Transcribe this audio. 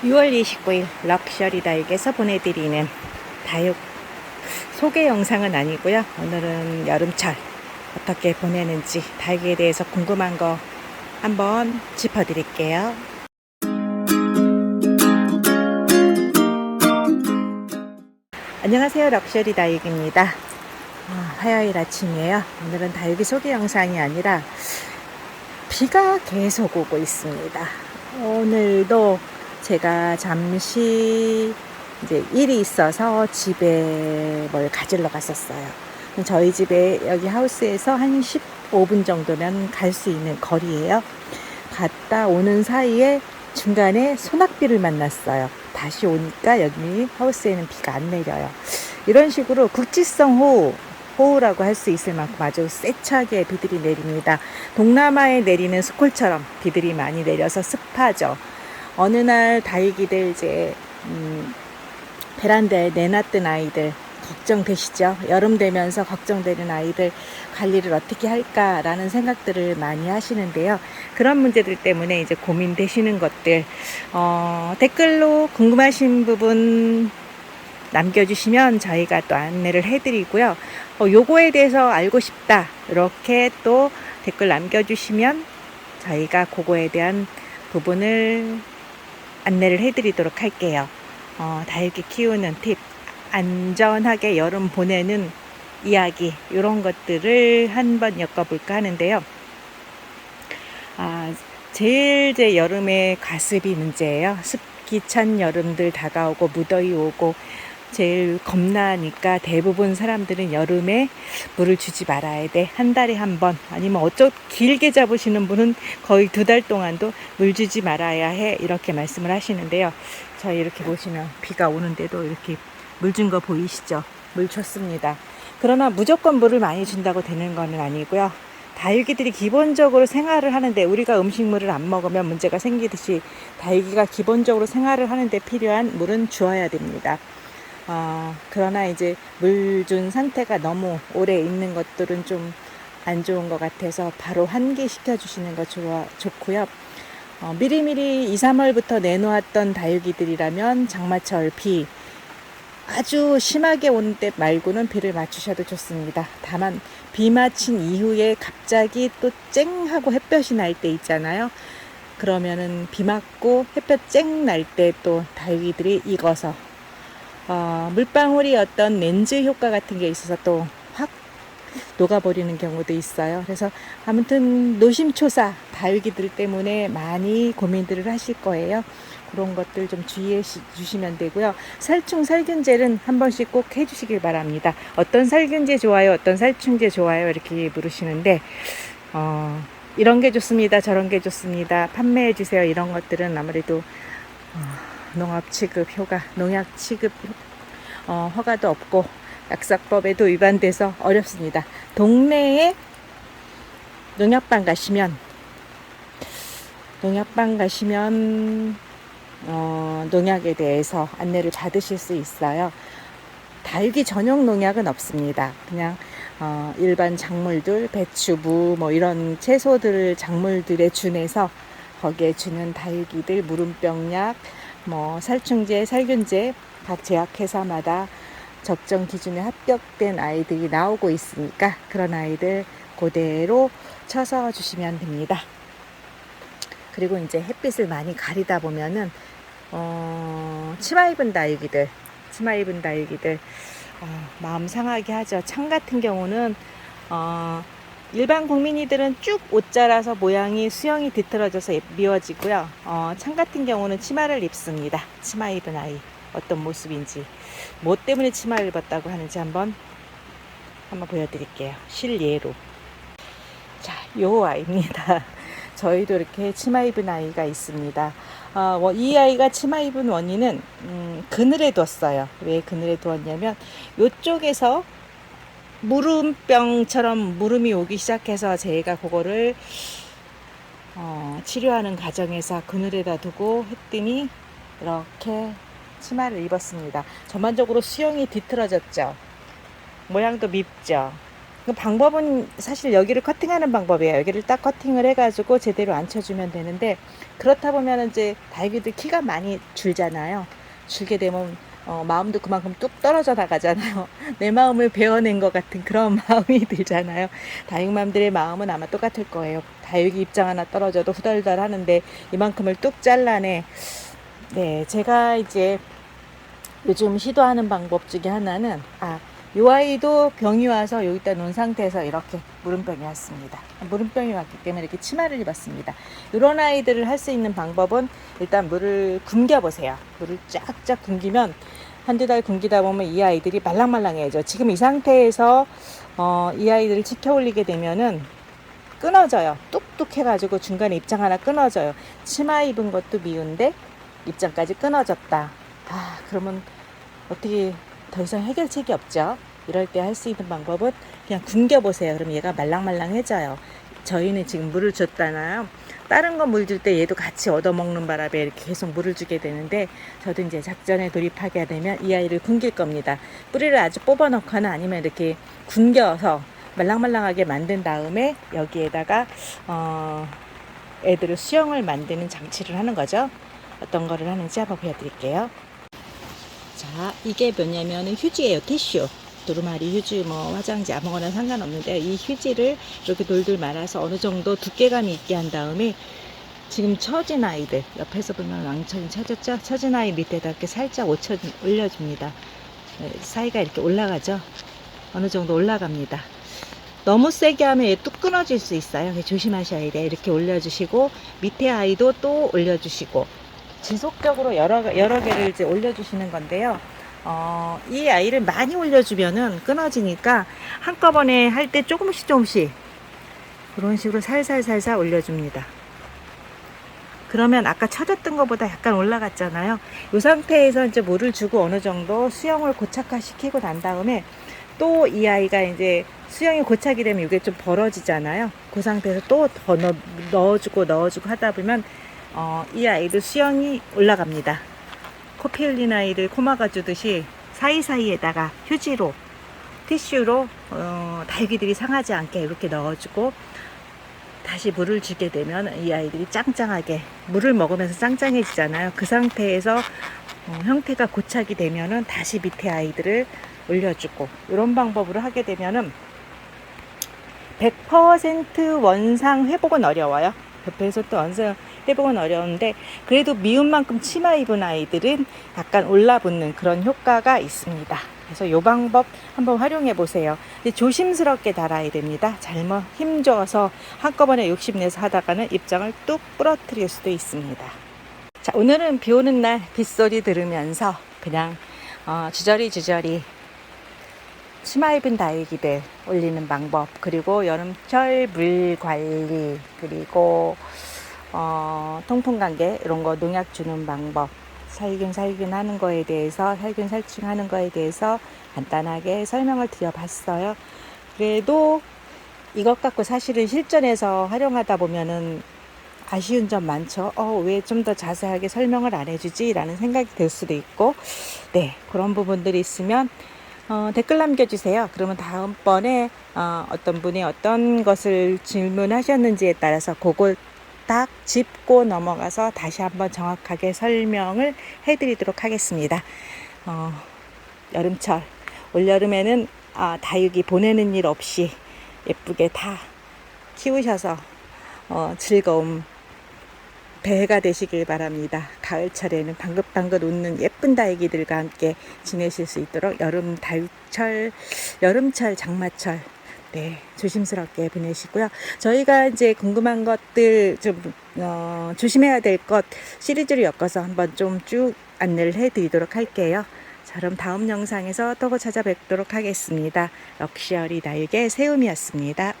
6월 29일 럭셔리 다육에서 보내드리는 다육 소개 영상은 아니고요. 오늘은 여름철 어떻게 보내는지 다육에 대해서 궁금한 거 한번 짚어드릴게요. 안녕하세요. 럭셔리 다육입니다. 화요일 아침이에요. 오늘은 다육이 소개 영상이 아니라 비가 계속 오고 있습니다. 오늘도 제가 잠시 이제 일이 있어서 집에 뭘 가지러 갔었어요. 저희 집에 여기 하우스에서 한 15분 정도면 갈 수 있는 거리예요. 갔다 오는 사이에 중간에 소낙비를 만났어요. 다시 오니까 여기 하우스에는 비가 안 내려요. 이런 식으로 국지성 호우라고 할 수 있을 만큼 아주 세차게 비들이 내립니다. 동남아에 내리는 스콜처럼 비들이 많이 내려서 습하죠. 어느 날 다육이들 이제 베란다에 내놨던 아이들 걱정되시죠? 여름 되면서 걱정되는 아이들 관리를 어떻게 할까라는 생각들을 많이 하시는데요. 그런 문제들 때문에 이제 고민되시는 것들 댓글로 궁금하신 부분 남겨주시면 저희가 또 안내를 해드리고요. 요거에 대해서 알고 싶다 이렇게 또 댓글 남겨주시면 저희가 그거에 대한 부분을 안내를 해드리도록 할게요. 다육이 키우는 팁, 안전하게 여름 보내는 이야기 이런 것들을 한번 엮어볼까 하는데요. 제일 제 여름의 가습이 문제예요. 습기 찬 여름들 다가오고 무더위 오고 제일 겁나니까 대부분 사람들은 여름에 물을 주지 말아야 돼. 한 달에 한 번 아니면 길게 잡으시는 분은 거의 2달 동안도 물 주지 말아야 해 이렇게 말씀을 하시는데요. 저희 이렇게 보시면 비가 오는데도 이렇게 물 준 거 보이시죠? 물 줬습니다. 그러나 무조건 물을 많이 준다고 되는 건 아니고요. 다육이들이 기본적으로 생활을 하는데 우리가 음식물을 안 먹으면 문제가 생기듯이 다육이가 기본적으로 생활을 하는데 필요한 물은 주어야 됩니다. 그러나 이제 물 준 상태가 너무 오래 있는 것들은 좀 안 좋은 것 같아서 바로 환기시켜 주시는 거 좋고요. 미리미리 2, 3월부터 내놓았던 다육이들이라면 장마철 비 아주 심하게 오는 때 말고는 비를 맞추셔도 좋습니다. 다만 비 맞힌 이후에 갑자기 또 쨍 하고 햇볕이 날 때 있잖아요. 그러면은 비 맞고 햇볕 쨍 날 때 또 다육이들이 익어서 물방울이 어떤 렌즈 효과 같은 게 있어서 또 확 녹아버리는 경우도 있어요. 그래서 아무튼 노심초사 다육이들 때문에 많이 고민들을 하실 거예요. 그런 것들 좀 주의해 주시면 되고요. 살충 살균제는 한 번씩 꼭 해주시길 바랍니다. 어떤 살균제 좋아요? 어떤 살충제 좋아요? 이렇게 물으시는데 이런 게 좋습니다. 저런 게 좋습니다. 판매해 주세요. 이런 것들은 아무래도 농약 취급 허가도 없고 약사법에도 위반돼서 어렵습니다. 동네에 농약방 가시면 농약에 대해서 안내를 받으실 수 있어요. 다육이 전용 농약은 없습니다. 그냥 일반 작물들, 배추, 무 이런 채소들 작물들에 준해서 거기에 주는 다육이들 무름병약, 살충제, 살균제 각 제약회사마다 적정 기준에 합격된 아이들이 나오고 있으니까 그런 아이들 그대로 쳐서 주시면 됩니다. 그리고 이제 햇빛을 많이 가리다 보면은 치마 입은 다육이들 마음 상하게 하죠. 창 같은 경우는 일반 국민이들은 쭉 옷 자라서 모양이 수영이 뒤틀어져서 미워지고요. 창 같은 경우는 치마를 입습니다. 치마 입은 아이 어떤 모습인지 뭐 때문에 치마를 입었다고 하는지 한번 보여드릴게요. 실예로. 자, 요 아이입니다. 저희도 이렇게 치마 입은 아이가 있습니다. 이 아이가 치마 입은 원인은 그늘에 뒀어요. 왜 그늘에 두었냐면 요쪽에서 무름병처럼 무름이 오기 시작해서 제가 그거를 치료하는 과정에서 그늘에다 두고 했더니 이렇게 치마를 입었습니다. 전반적으로 수영이 뒤틀어졌죠. 모양도 밉죠. 그 방법은 사실 여기를 커팅하는 방법이에요. 여기를 딱 커팅을 해가지고 제대로 앉혀주면 되는데, 그렇다 보면 이제 다육이들 키가 많이 줄잖아요. 줄게 되면 마음도 그만큼 뚝 떨어져 나가잖아요. 내 마음을 베어낸 것 같은 그런 마음이 들잖아요. 다육맘들의 마음은 아마 똑같을 거예요. 다육이 입장 하나 떨어져도 후덜덜 하는데 이만큼을 뚝 잘라내. 네, 제가 이제 요즘 시도하는 방법 중에 하나는, 요 아이도 병이 와서 여기다 놓은 상태에서 이렇게 물음병이 왔습니다. 물음병이 왔기 때문에 이렇게 치마를 입었습니다. 이런 아이들을 할 수 있는 방법은 일단 물을 굶겨 보세요. 물을 쫙쫙 굶기면 한두 달 굶기다 보면 이 아이들이 말랑말랑해져. 지금 이 상태에서 이 아이들을 치켜 올리게 되면은 끊어져요. 뚝뚝 해가지고 중간에 입장 하나 끊어져요. 치마 입은 것도 미운데 입장까지 끊어졌다. 그러면 어떻게 더 이상 해결책이 없죠. 이럴 때 할 수 있는 방법은 그냥 굶겨보세요. 그럼 얘가 말랑말랑해져요. 저희는 지금 물을 줬잖아요. 다른 거 물 줄 때 얘도 같이 얻어먹는 바람에 이렇게 계속 물을 주게 되는데, 저도 이제 작전에 돌입하게 되면 이 아이를 굶길 겁니다. 뿌리를 아주 뽑아놓거나 아니면 이렇게 굶겨서 말랑말랑하게 만든 다음에 여기에다가 애들을 수영을 만드는 장치를 하는 거죠. 어떤 거를 하는지 한번 보여드릴게요. 자, 이게 뭐냐면 휴지예요. 티슈. 두루마리 휴지, 화장지 아무거나 상관없는데, 이 휴지를 이렇게 돌돌 말아서 어느 정도 두께감이 있게 한 다음에, 지금 처진 아이들 옆에서 보면 왕천이 처졌죠? 처진 아이 밑에다 이렇게 살짝 올려줍니다. 네, 사이가 이렇게 올라가죠. 어느 정도 올라갑니다. 너무 세게 하면 얘 뚝 끊어질 수 있어요. 조심하셔야 돼요. 이렇게 올려주시고, 밑에 아이도 또 올려주시고, 지속적으로 여러 개를 이제 올려주시는 건데요. 이 아이를 많이 올려주면은 끊어지니까 한꺼번에 할 때 조금씩 그런 식으로 살살 올려줍니다. 그러면 아까 쳐졌던 것보다 약간 올라갔잖아요. 이 상태에서 이제 물을 주고 어느 정도 수영을 고착화시키고 난 다음에, 또 이 아이가 이제 수영이 고착이 되면 이게 좀 벌어지잖아요. 그 상태에서 또 더 넣어주고 하다 보면 이 아이도 수영이 올라갑니다. 코피 흘린 아이를 코 막아주듯이 사이사이에다가 휴지로, 티슈로 다육이들이 상하지 않게 이렇게 넣어주고 다시 물을 주게 되면 이 아이들이 짱짱하게, 물을 먹으면서 짱짱해지잖아요. 그 상태에서 형태가 고착이 되면은 다시 밑에 아이들을 올려주고, 이런 방법으로 하게 되면은 100% 원상 회복은 어려워요. 100% 원상 회복은 어려운데, 그래도 미운 만큼 치마 입은 아이들은 약간 올라붙는 그런 효과가 있습니다. 그래서 이 방법 한번 활용해 보세요. 근데 조심스럽게 달아야 됩니다. 잘못 힘줘서 한꺼번에 욕심내서 하다가는 입장을 뚝 부러뜨릴 수도 있습니다. 자, 오늘은 비 오는 날 빗소리 들으면서 그냥 주저리 치마 입은 다육이들 올리는 방법, 그리고 여름철 물 관리, 그리고 통풍관계 이런 거 농약 주는 방법, 살균 하는 거에 대해서, 살균 살충하는 거에 대해서 간단하게 설명을 드려봤어요. 그래도 이것 갖고 사실은 실전에서 활용하다 보면은 아쉬운 점 많죠. 왜 좀 더 자세하게 설명을 안 해주지? 라는 생각이 들 수도 있고, 네, 그런 부분들이 있으면 댓글 남겨주세요. 그러면 다음번에 어떤 분이 어떤 것을 질문하셨는지에 따라서 그걸 딱 짚고 넘어가서 다시 한번 정확하게 설명을 해드리도록 하겠습니다. 여름철, 올여름에는 다육이 보내는 일 없이 예쁘게 다 키우셔서 즐거움 배가 되시길 바랍니다. 가을철에는 방긋방긋 웃는 예쁜 다육이들과 함께 지내실 수 있도록 여름철, 장마철, 네, 조심스럽게 보내시고요. 저희가 이제 궁금한 것들 좀 조심해야 될 것 시리즈를 엮어서 한번 좀 쭉 안내를 해드리도록 할게요. 자, 그럼 다음 영상에서 또 찾아뵙도록 하겠습니다. 럭셔리 다육의 세움이었습니다.